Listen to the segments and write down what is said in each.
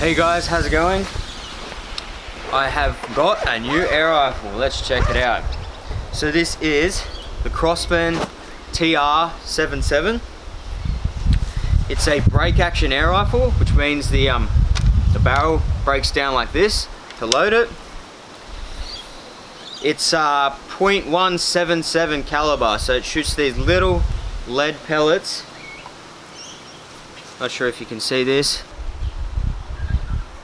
Hey guys, how's it going? I have got a new air rifle. Let's check it out. So this is the Crosman tr77. It's a break action air rifle, which means the barrel breaks down like this to load it. It's .177 caliber, so it shoots these little lead pellets. Not sure if you can see this.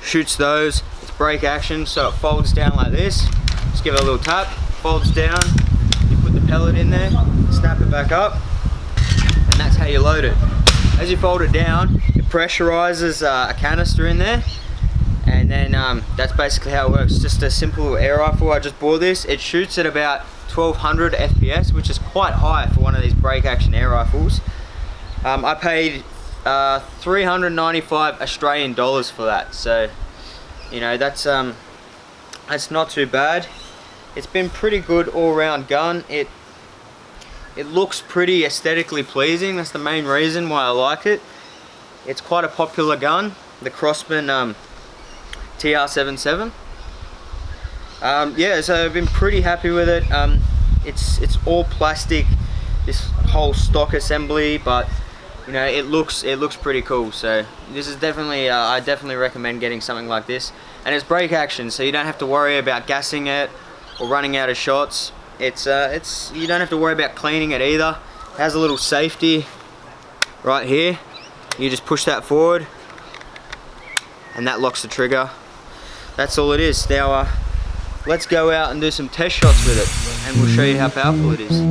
Shoots those. It's break action, so it folds down like this. Just give it a little tap, folds down. You put the pellet in there, snap it back up, and that's how you load it. As you fold it down, it pressurizes a canister in there, and then that's basically how it works. Just a simple air rifle. I just bought this. It shoots at about 1200 FPS, which is quite high for one of these break action air rifles. I paid 395 Australian dollars for that, so you know that's not too bad. It's been pretty good all-round gun. It looks pretty aesthetically pleasing. That's the main reason why I like it. It's quite a popular gun, the Crosman tr77. Yeah, so I've been pretty happy with it. It's all plastic, this whole stock assembly, but you know, it looks pretty cool. So this is definitely I definitely recommend getting something like this. And it's break action, so you don't have to worry about gassing it or running out of shots. It's you don't have to worry about cleaning it either. It has a little safety right here. You just push that forward and that locks the trigger. That's all it is. Now let's go out and do some test shots with it, and we'll show you how powerful it is.